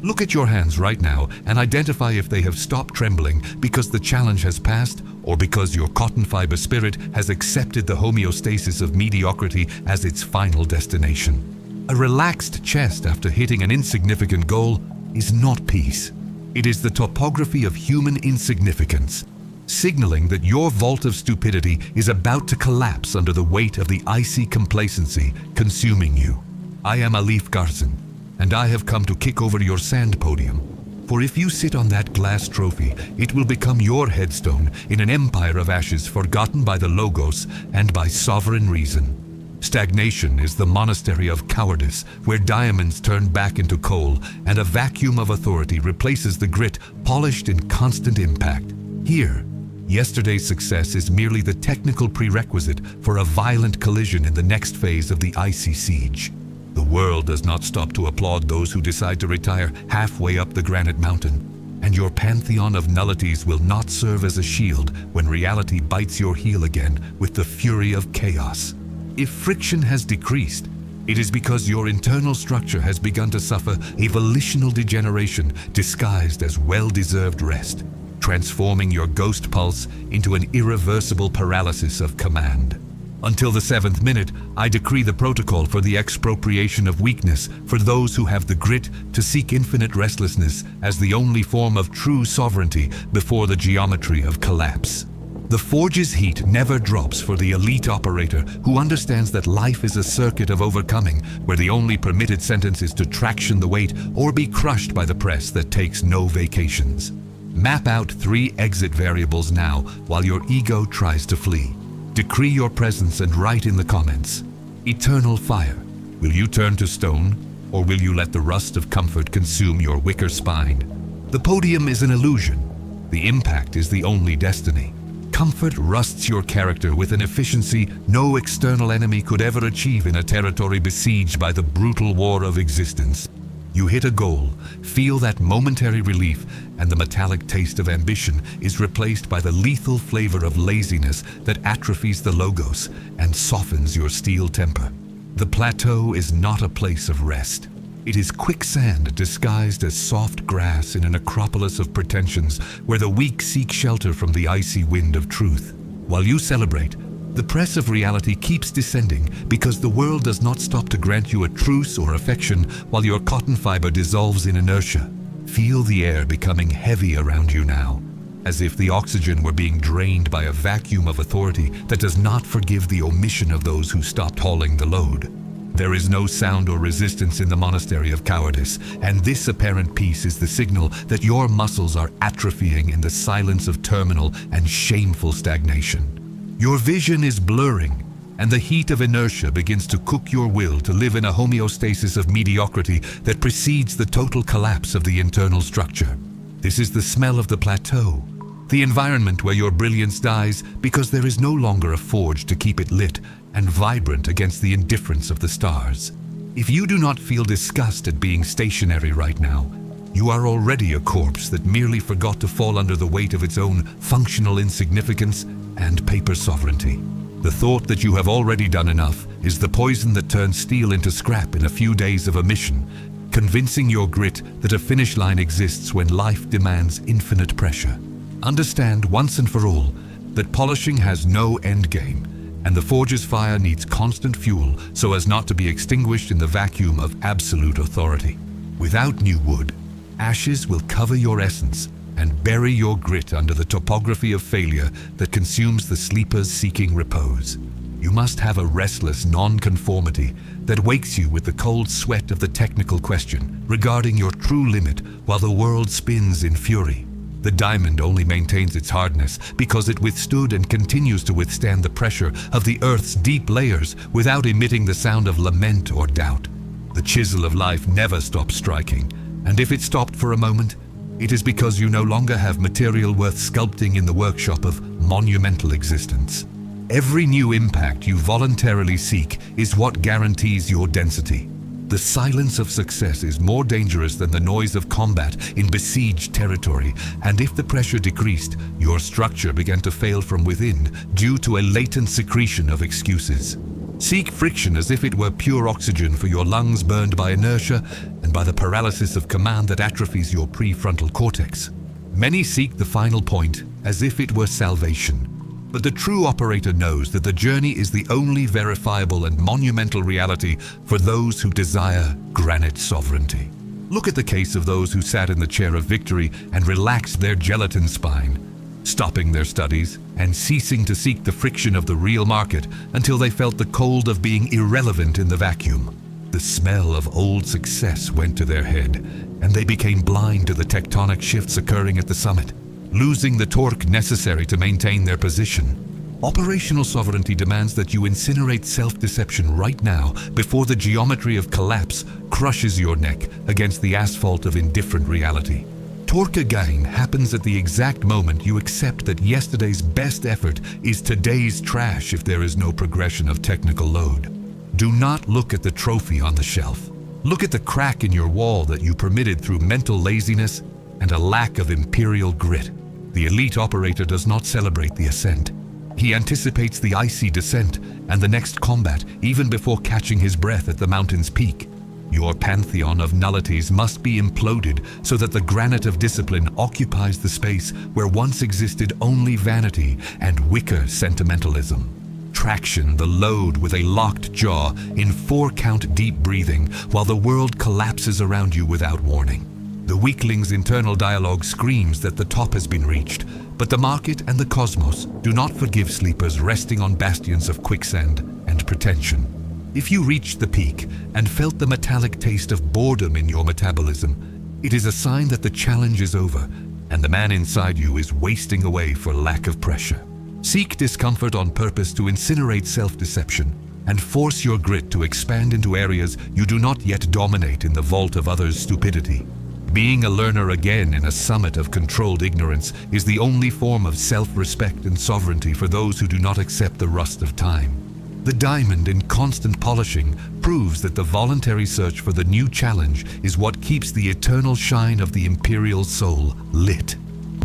Look at your hands right now and identify if they have stopped trembling because the challenge has passed or because your cotton fiber spirit has accepted the homeostasis of mediocrity as its final destination. A relaxed chest after hitting an insignificant goal is not peace. It is the topography of human insignificance, signaling that your vault of stupidity is about to collapse under the weight of the icy complacency consuming you. I am Aleph Garzen, and I have come to kick over your sand podium. For if you sit on that glass trophy, it will become your headstone in an empire of ashes forgotten by the logos and by sovereign reason. Stagnation is the monastery of cowardice, where diamonds turn back into coal and a vacuum of authority replaces the grit polished in constant impact. Here, yesterday's success is merely the technical prerequisite for a violent collision in the next phase of the icy siege. The world does not stop to applaud those who decide to retire halfway up the granite mountain, and your pantheon of nullities will not serve as a shield when reality bites your heel again with the fury of chaos. If friction has decreased, it is because your internal structure has begun to suffer a volitional degeneration disguised as well-deserved rest, transforming your ghost pulse into an irreversible paralysis of command. Until the 7th minute, I decree the protocol for the expropriation of weakness for those who have the grit to seek infinite restlessness as the only form of true sovereignty before the geometry of collapse. The forge's heat never drops for the elite operator who understands that life is a circuit of overcoming where the only permitted sentence is to traction the weight or be crushed by the press that takes no vacations. Map out 3 exit variables now while your ego tries to flee. Decree your presence and write in the comments. Eternal fire. Will you turn to stone, or will you let the rust of comfort consume your wicker spine? The podium is an illusion. The impact is the only destiny. Comfort rusts your character with an efficiency no external enemy could ever achieve in a territory besieged by the brutal war of existence. You hit a goal, feel that momentary relief, and the metallic taste of ambition is replaced by the lethal flavor of laziness that atrophies the logos and softens your steel temper. The plateau is not a place of rest. It is quicksand disguised as soft grass in an acropolis of pretensions where the weak seek shelter from the icy wind of truth. While you celebrate, the press of reality keeps descending because the world does not stop to grant you a truce or affection while your cotton fiber dissolves in inertia. Feel the air becoming heavy around you now, as if the oxygen were being drained by a vacuum of authority that does not forgive the omission of those who stopped hauling the load. There is no sound or resistance in the monastery of cowardice, and this apparent peace is the signal that your muscles are atrophying in the silence of terminal and shameful stagnation. Your vision is blurring, and the heat of inertia begins to cook your will to live in a homeostasis of mediocrity that precedes the total collapse of the internal structure. This is the smell of the plateau, the environment where your brilliance dies because there is no longer a forge to keep it lit and vibrant against the indifference of the stars. If you do not feel disgust at being stationary right now, you are already a corpse that merely forgot to fall under the weight of its own functional insignificance and paper sovereignty. The thought that you have already done enough is the poison that turns steel into scrap in a few days of a mission, convincing your grit that a finish line exists when life demands infinite pressure. Understand once and for all that polishing has no end game, and the forge's fire needs constant fuel so as not to be extinguished in the vacuum of absolute authority. Without new wood, ashes will cover your essence and bury your grit under the topography of failure that consumes the sleepers seeking repose. You must have a restless non-conformity that wakes you with the cold sweat of the technical question regarding your true limit while the world spins in fury. The diamond only maintains its hardness because it withstood and continues to withstand the pressure of the earth's deep layers without emitting the sound of lament or doubt. The chisel of life never stops striking, and if it stopped for a moment, it is because you no longer have material worth sculpting in the workshop of monumental existence. Every new impact you voluntarily seek is what guarantees your density. The silence of success is more dangerous than the noise of combat in besieged territory, and if the pressure decreased, your structure began to fail from within due to a latent secretion of excuses. Seek friction as if it were pure oxygen for your lungs burned by inertia, and and by the paralysis of command that atrophies your prefrontal cortex. Many seek the final point as if it were salvation. But the true operator knows that the journey is the only verifiable and monumental reality for those who desire granite sovereignty. Look at the case of those who sat in the chair of victory and relaxed their gelatin spine, stopping their studies and ceasing to seek the friction of the real market until they felt the cold of being irrelevant in the vacuum. The smell of old success went to their head, and they became blind to the tectonic shifts occurring at the summit, losing the torque necessary to maintain their position. Operational sovereignty demands that you incinerate self-deception right now before the geometry of collapse crushes your neck against the asphalt of indifferent reality. Torque gain happens at the exact moment you accept that yesterday's best effort is today's trash if there is no progression of technical load. Do not look at the trophy on the shelf. Look at the crack in your wall that you permitted through mental laziness and a lack of imperial grit. The elite operator does not celebrate the ascent. He anticipates the icy descent and the next combat even before catching his breath at the mountain's peak. Your pantheon of nullities must be imploded so that the granite of discipline occupies the space where once existed only vanity and wicker sentimentalism. Traction the load with a locked jaw in 4-count deep breathing while the world collapses around you without warning. The weakling's internal dialogue screams that the top has been reached, but the market and the cosmos do not forgive sleepers resting on bastions of quicksand and pretension. If you reached the peak and felt the metallic taste of boredom in your metabolism, it is a sign that the challenge is over and the man inside you is wasting away for lack of pressure. Seek discomfort on purpose to incinerate self-deception and force your grit to expand into areas you do not yet dominate in the vault of others' stupidity. Being a learner again in a summit of controlled ignorance is the only form of self-respect and sovereignty for those who do not accept the rust of time. The diamond in constant polishing proves that the voluntary search for the new challenge is what keeps the eternal shine of the imperial soul lit.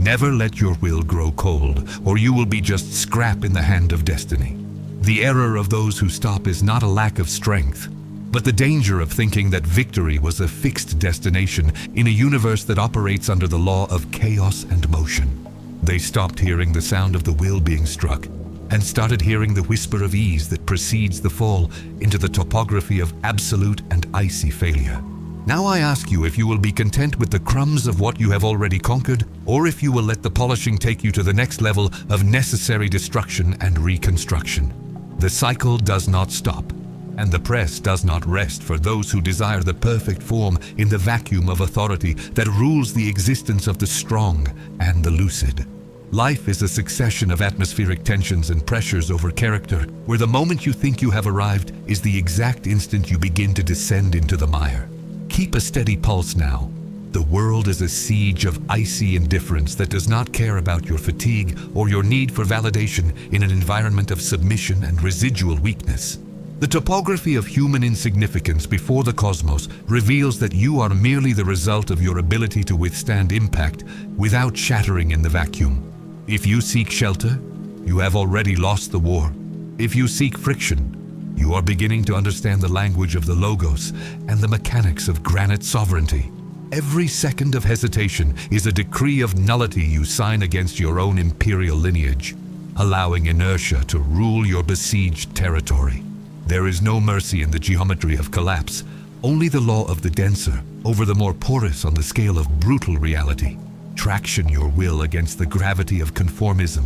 Never let your will grow cold, or you will be just scrap in the hand of destiny. The error of those who stop is not a lack of strength, but the danger of thinking that victory was a fixed destination in a universe that operates under the law of chaos and motion. They stopped hearing the sound of the will being struck and started hearing the whisper of ease that precedes the fall into the topography of absolute and icy failure. Now I ask you if you will be content with the crumbs of what you have already conquered, or if you will let the polishing take you to the next level of necessary destruction and reconstruction. The cycle does not stop, and the press does not rest for those who desire the perfect form in the vacuum of authority that rules the existence of the strong and the lucid. Life is a succession of atmospheric tensions and pressures over character, where the moment you think you have arrived is the exact instant you begin to descend into the mire. Keep a steady pulse now. The world is a siege of icy indifference that does not care about your fatigue or your need for validation in an environment of submission and residual weakness. The topography of human insignificance before the cosmos reveals that you are merely the result of your ability to withstand impact without shattering in the vacuum. If you seek shelter, you have already lost the war. If you seek friction, you are beginning to understand the language of the logos and the mechanics of granite sovereignty. Every second of hesitation is a decree of nullity you sign against your own imperial lineage, allowing inertia to rule your besieged territory. There is no mercy in the geometry of collapse, only the law of the denser over the more porous on the scale of brutal reality. Traction your will against the gravity of conformism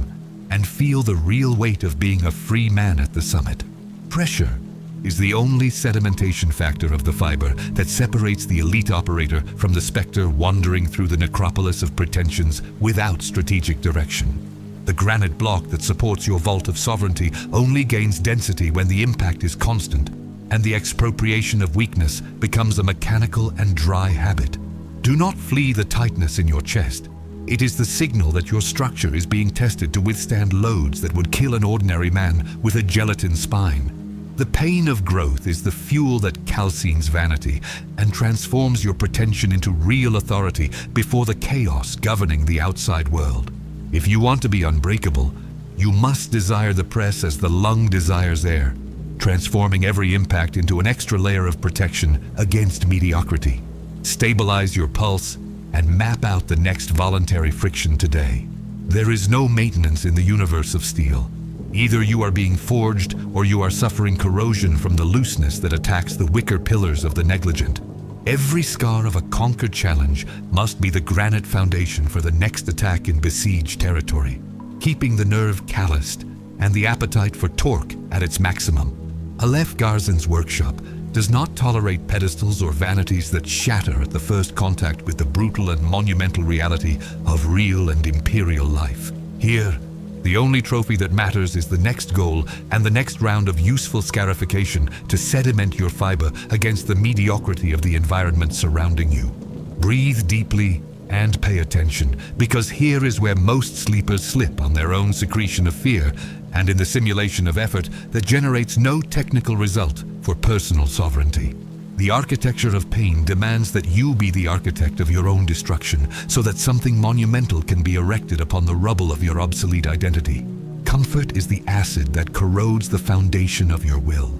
and feel the real weight of being a free man at the summit. Pressure is the only sedimentation factor of the fiber that separates the elite operator from the specter wandering through the necropolis of pretensions without strategic direction. The granite block that supports your vault of sovereignty only gains density when the impact is constant, and the expropriation of weakness becomes a mechanical and dry habit. Do not flee the tightness in your chest. It is the signal that your structure is being tested to withstand loads that would kill an ordinary man with a gelatin spine. The pain of growth is the fuel that calcines vanity and transforms your pretension into real authority before the chaos governing the outside world. If you want to be unbreakable, you must desire the press as the lung desires air, transforming every impact into an extra layer of protection against mediocrity. Stabilize your pulse and map out the next voluntary friction today. There is no maintenance in the universe of steel. Either you are being forged or you are suffering corrosion from the looseness that attacks the wicker pillars of the negligent. Every scar of a conquered challenge must be the granite foundation for the next attack in besieged territory, keeping the nerve calloused and the appetite for torque at its maximum. Aleph Garzen's workshop does not tolerate pedestals or vanities that shatter at the first contact with the brutal and monumental reality of real and imperial life. Here, the only trophy that matters is the next goal and the next round of useful scarification to sediment your fiber against the mediocrity of the environment surrounding you. Breathe deeply and pay attention, because here is where most sleepers slip on their own secretion of fear and in the simulation of effort that generates no technical result for personal sovereignty. The architecture of pain demands that you be the architect of your own destruction so that something monumental can be erected upon the rubble of your obsolete identity. Comfort is the acid that corrodes the foundation of your will,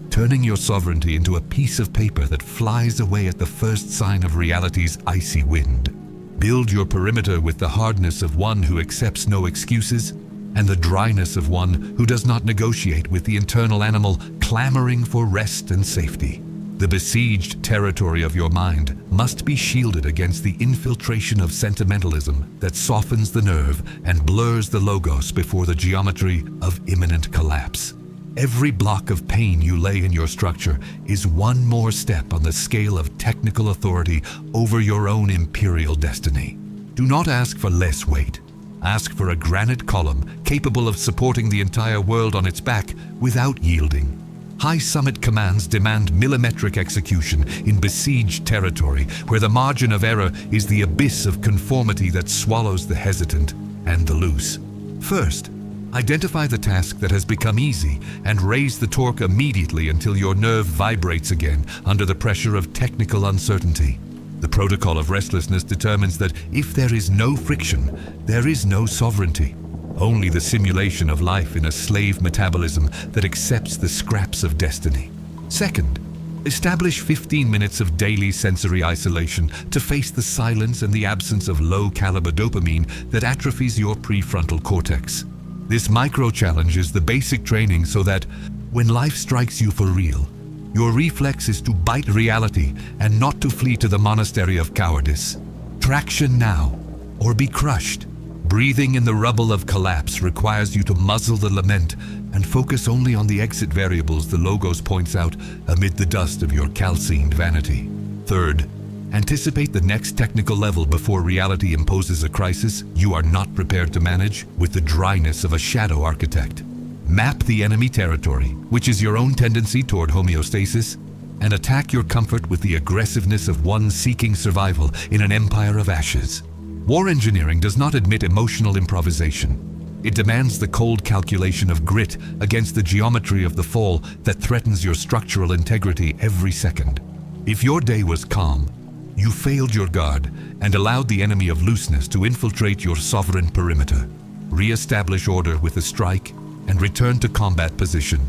turning your sovereignty into a piece of paper that flies away at the first sign of reality's icy wind. Build your perimeter with the hardness of one who accepts no excuses and the dryness of one who does not negotiate with the internal animal clamoring for rest and safety. The besieged territory of your mind must be shielded against the infiltration of sentimentalism that softens the nerve and blurs the logos before the geometry of imminent collapse. Every block of pain you lay in your structure is one more step on the scale of technical authority over your own imperial destiny. Do not ask for less weight. Ask for a granite column capable of supporting the entire world on its back without yielding. High summit commands demand millimetric execution in besieged territory where the margin of error is the abyss of conformity that swallows the hesitant and the loose. First, identify the task that has become easy and raise the torque immediately until your nerve vibrates again under the pressure of technical uncertainty. The protocol of restlessness determines that if there is no friction, there is no sovereignty. Only the simulation of life in a slave metabolism that accepts the scraps of destiny. Second, establish 15 minutes of daily sensory isolation to face the silence and the absence of low-caliber dopamine that atrophies your prefrontal cortex. This micro-challenge is the basic training so that, when life strikes you for real, your reflex is to bite reality and not to flee to the monastery of cowardice. Traction now, or be crushed. Breathing in the rubble of collapse requires you to muzzle the lament and focus only on the exit variables the logos points out amid the dust of your calcined vanity. Third, anticipate the next technical level before reality imposes a crisis you are not prepared to manage with the dryness of a shadow architect. Map the enemy territory, which is your own tendency toward homeostasis, and attack your comfort with the aggressiveness of one seeking survival in an empire of ashes. War engineering does not admit emotional improvisation. It demands the cold calculation of grit against the geometry of the fall that threatens your structural integrity every second. If your day was calm, you failed your guard and allowed the enemy of looseness to infiltrate your sovereign perimeter. Re-establish order with a strike and return to combat position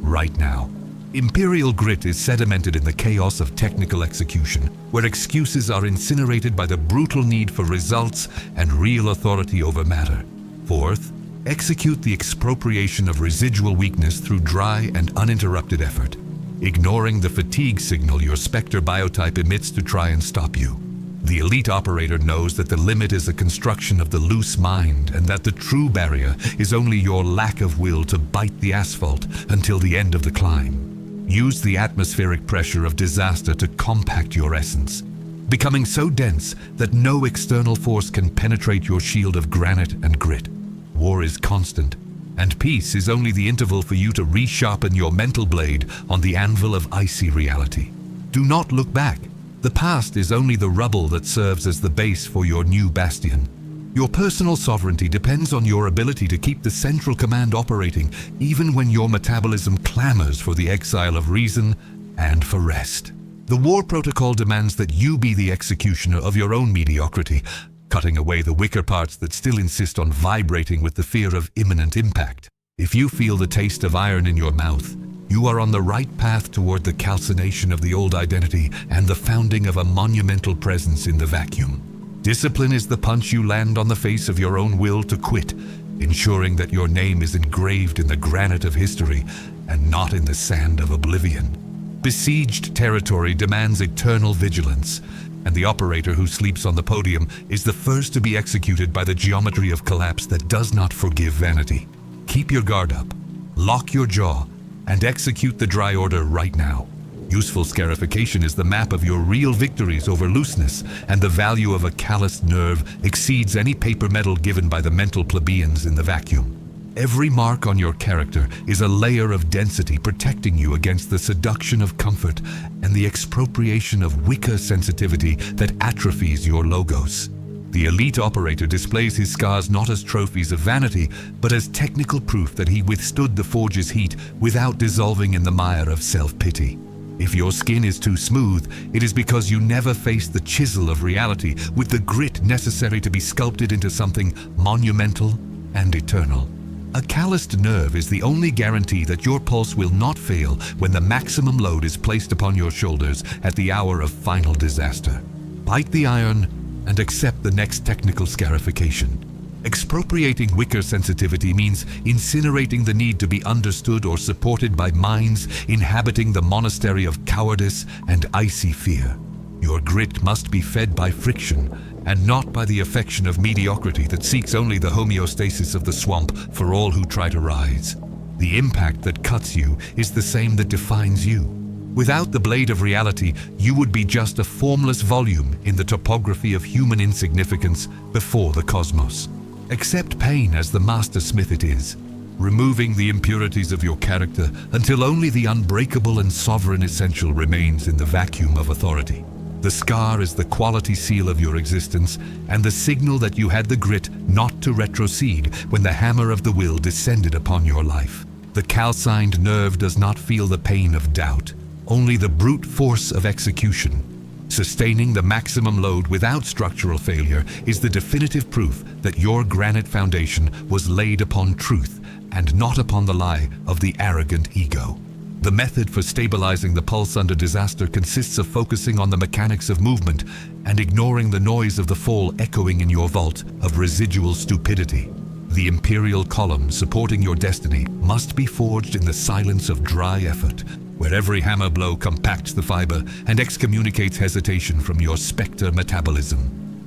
right now. Imperial grit is sedimented in the chaos of technical execution, where excuses are incinerated by the brutal need for results and real authority over matter. Fourth, execute the expropriation of residual weakness through dry and uninterrupted effort, ignoring the fatigue signal your spectre biotype emits to try and stop you. The elite operator knows that the limit is a construction of the loose mind and that the true barrier is only your lack of will to bite the asphalt until the end of the climb. Use the atmospheric pressure of disaster to compact your essence, becoming so dense that no external force can penetrate your shield of granite and grit. War is constant, and peace is only the interval for you to resharpen your mental blade on the anvil of icy reality. Do not look back. The past is only the rubble that serves as the base for your new bastion. Your personal sovereignty depends on your ability to keep the central command operating even when your metabolism clamors for the exile of reason and for rest. The war protocol demands that you be the executioner of your own mediocrity, cutting away the wicker parts that still insist on vibrating with the fear of imminent impact. If you feel the taste of iron in your mouth, You are on the right path toward the calcination of the old identity and the founding of a monumental presence in the vacuum. Discipline is the punch you land on the face of your own will to quit, ensuring that your name is engraved in the granite of history and not in the sand of oblivion. Besieged territory demands eternal vigilance, and the operator who sleeps on the podium is the first to be executed by the geometry of collapse that does not forgive vanity. Keep your guard up, lock your jaw, and execute the dry order right now. Useful scarification is the map of your real victories over looseness, and the value of a calloused nerve exceeds any paper medal given by the mental plebeians in the vacuum. Every mark on your character is a layer of density protecting you against the seduction of comfort and the expropriation of wicker sensitivity that atrophies your logos. The elite operator displays his scars not as trophies of vanity, but as technical proof that he withstood the forge's heat without dissolving in the mire of self-pity. If your skin is too smooth, it is because you never faced the chisel of reality with the grit necessary to be sculpted into something monumental and eternal. A calloused nerve is the only guarantee that your pulse will not fail when the maximum load is placed upon your shoulders at the hour of final disaster. Bite the iron and accept the next technical scarification. Expropriating wicker sensitivity means incinerating the need to be understood or supported by minds inhabiting the monastery of cowardice and icy fear. Your grit must be fed by friction and not by the affection of mediocrity that seeks only the homeostasis of the swamp for all who try to rise. The impact that cuts you is the same that defines you. Without the blade of reality, you would be just a formless volume in the topography of human insignificance before the cosmos. Accept pain as the master smith it is, removing the impurities of your character until only the unbreakable and sovereign essential remains in the vacuum of authority. The scar is the quality seal of your existence and the signal that you had the grit not to retrocede when the hammer of the will descended upon your life. The calcined nerve does not feel the pain of doubt, only the brute force of execution. Sustaining the maximum load without structural failure is the definitive proof that your granite foundation was laid upon truth and not upon the lie of the arrogant ego. The method for stabilizing the pulse under disaster consists of focusing on the mechanics of movement and ignoring the noise of the fall echoing in your vault of residual stupidity. The imperial column supporting your destiny must be forged in the silence of dry effort, where every hammer blow compacts the fiber and excommunicates hesitation from your spectre metabolism.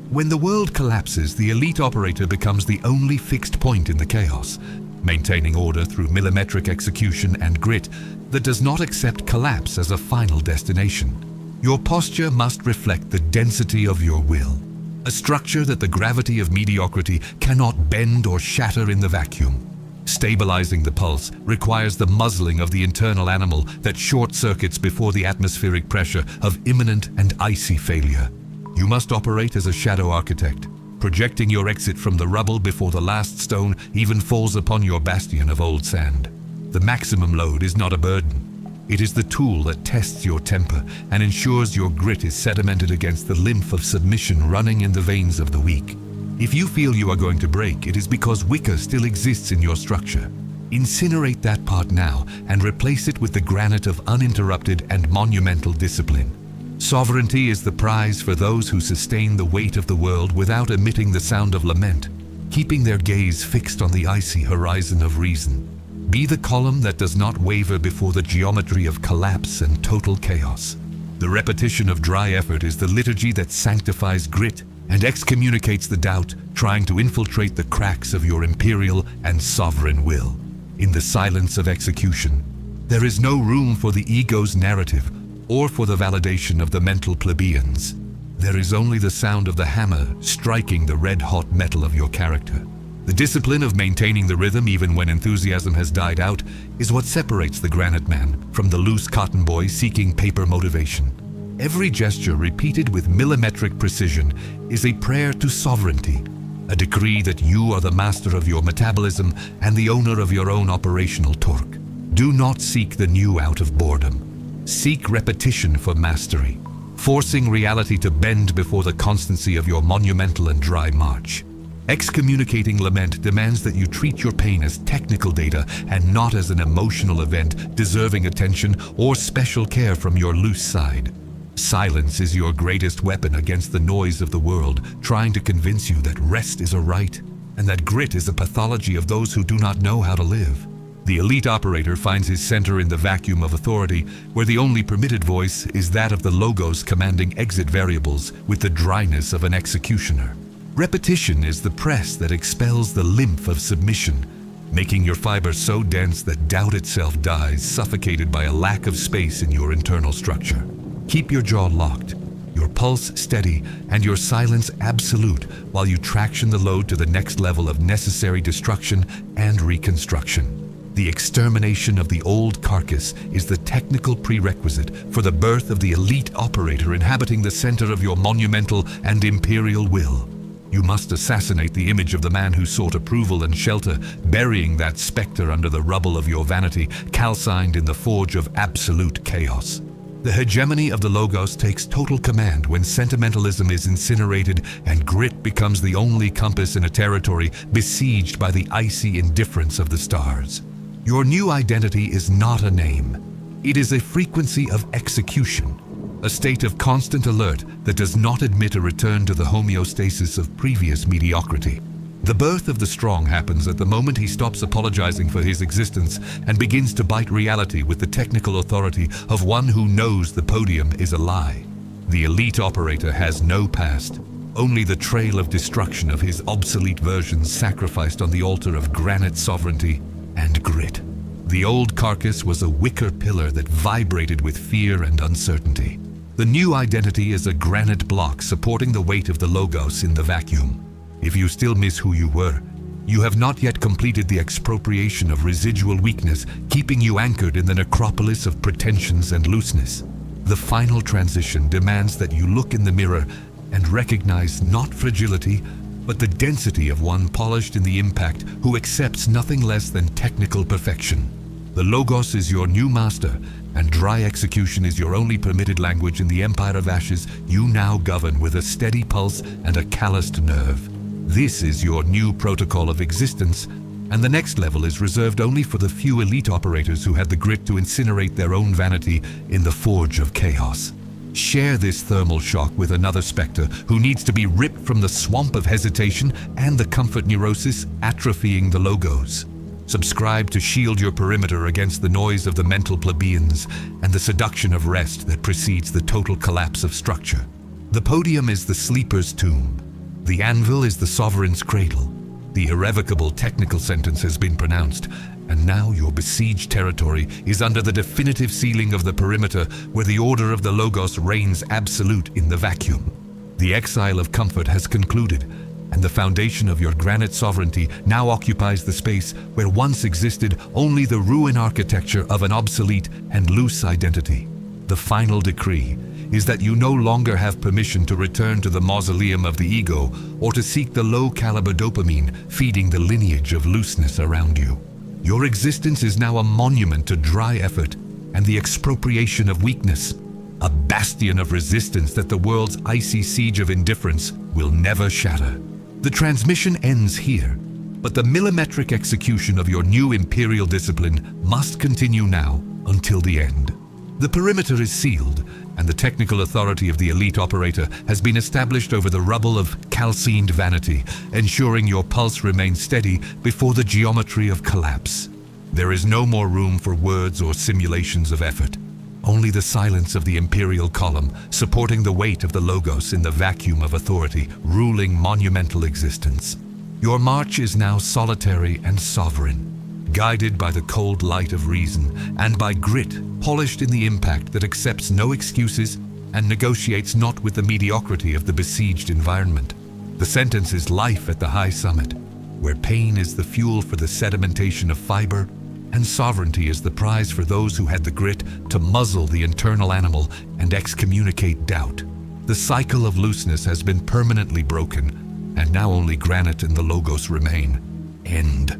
When the world collapses, the elite operator becomes the only fixed point in the chaos, maintaining order through millimetric execution and grit that does not accept collapse as a final destination. Your posture must reflect the density of your will, a structure that the gravity of mediocrity cannot bend or shatter in the vacuum. Stabilizing the pulse requires the muzzling of the internal animal that short-circuits before the atmospheric pressure of imminent and icy failure. You must operate as a shadow architect, projecting your exit from the rubble before the last stone even falls upon your bastion of old sand. The maximum load is not a burden. It is the tool that tests your temper and ensures your grit is sedimented against the lymph of submission running in the veins of the weak. If you feel you are going to break, it is because wicker still exists in your structure. Incinerate that part now and replace it with the granite of uninterrupted and monumental discipline. Sovereignty is the prize for those who sustain the weight of the world without emitting the sound of lament, keeping their gaze fixed on the icy horizon of reason. Be the column that does not waver before the geometry of collapse and total chaos. The repetition of dry effort is the liturgy that sanctifies grit and excommunicates the doubt trying to infiltrate the cracks of your imperial and sovereign will. In the silence of execution, there is no room for the ego's narrative or for the validation of the mental plebeians. There is only the sound of the hammer striking the red-hot metal of your character. The discipline of maintaining the rhythm even when enthusiasm has died out is what separates the granite man from the loose cotton boy seeking paper motivation. Every gesture repeated with millimetric precision is a prayer to sovereignty, a decree that you are the master of your metabolism and the owner of your own operational torque. Do not seek the new out of boredom. Seek repetition for mastery, forcing reality to bend before the constancy of your monumental and dry march. Excommunicating lament demands that you treat your pain as technical data and not as an emotional event deserving attention or special care from your loose side. Silence is your greatest weapon against the noise of the world, trying to convince you that rest is a right and that grit is a pathology of those who do not know how to live. The elite operator finds his center in the vacuum of authority, where the only permitted voice is that of the logos commanding exit variables with the dryness of an executioner. Repetition is the press that expels the lymph of submission, making your fiber so dense that doubt itself dies, suffocated by a lack of space in your internal structure. Keep your jaw locked, your pulse steady, and your silence absolute while you traction the load to the next level of necessary destruction and reconstruction. The extermination of the old carcass is the technical prerequisite for the birth of the elite operator inhabiting the center of your monumental and imperial will. You must assassinate the image of the man who sought approval and shelter, burying that specter under the rubble of your vanity, calcined in the forge of absolute chaos. The hegemony of the logos takes total command when sentimentalism is incinerated and grit becomes the only compass in a territory besieged by the icy indifference of the stars. Your new identity is not a name. It is a frequency of execution, a state of constant alert that does not admit a return to the homeostasis of previous mediocrity. The birth of the strong happens at the moment he stops apologizing for his existence and begins to bite reality with the technical authority of one who knows the podium is a lie. The elite operator has no past, only the trail of destruction of his obsolete versions sacrificed on the altar of granite sovereignty and grit. The old carcass was a wicker pillar that vibrated with fear and uncertainty. The new identity is a granite block supporting the weight of the logos in the vacuum. If you still miss who you were, you have not yet completed the expropriation of residual weakness, keeping you anchored in the necropolis of pretensions and looseness. The final transition demands that you look in the mirror and recognize not fragility, but the density of one polished in the impact who accepts nothing less than technical perfection. The logos is your new master, and dry execution is your only permitted language in the empire of ashes you now govern with a steady pulse and a calloused nerve. This is your new protocol of existence, and the next level is reserved only for the few elite operators who had the grit to incinerate their own vanity in the forge of chaos. Share this thermal shock with another specter who needs to be ripped from the swamp of hesitation and the comfort neurosis atrophying the logos. Subscribe to shield your perimeter against the noise of the mental plebeians and the seduction of rest that precedes the total collapse of structure. The podium is the sleeper's tomb. The anvil is the sovereign's cradle. The irrevocable technical sentence has been pronounced, and now your besieged territory is under the definitive sealing of the perimeter where the order of the logos reigns absolute in the vacuum. The exile of comfort has concluded, and the foundation of your granite sovereignty now occupies the space where once existed only the ruin architecture of an obsolete and loose identity. The final decree is that you no longer have permission to return to the mausoleum of the ego or to seek the low-caliber dopamine feeding the lineage of looseness around you. Your existence is now a monument to dry effort and the expropriation of weakness, a bastion of resistance that the world's icy siege of indifference will never shatter. The transmission ends here, but the millimetric execution of your new imperial discipline must continue now until the end. The perimeter is sealed, and the technical authority of the elite operator has been established over the rubble of calcined vanity, ensuring your pulse remains steady before the geometry of collapse. There is no more room for words or simulations of effort. Only the silence of the imperial column, supporting the weight of the logos in the vacuum of authority, ruling monumental existence. Your march is now solitary and sovereign, guided by the cold light of reason and by grit polished in the impact that accepts no excuses and negotiates not with the mediocrity of the besieged environment. The sentence is life at the high summit, where pain is the fuel for the sedimentation of fiber and sovereignty is the prize for those who had the grit to muzzle the internal animal and excommunicate doubt. The cycle of looseness has been permanently broken, and now only granite and the logos remain. End.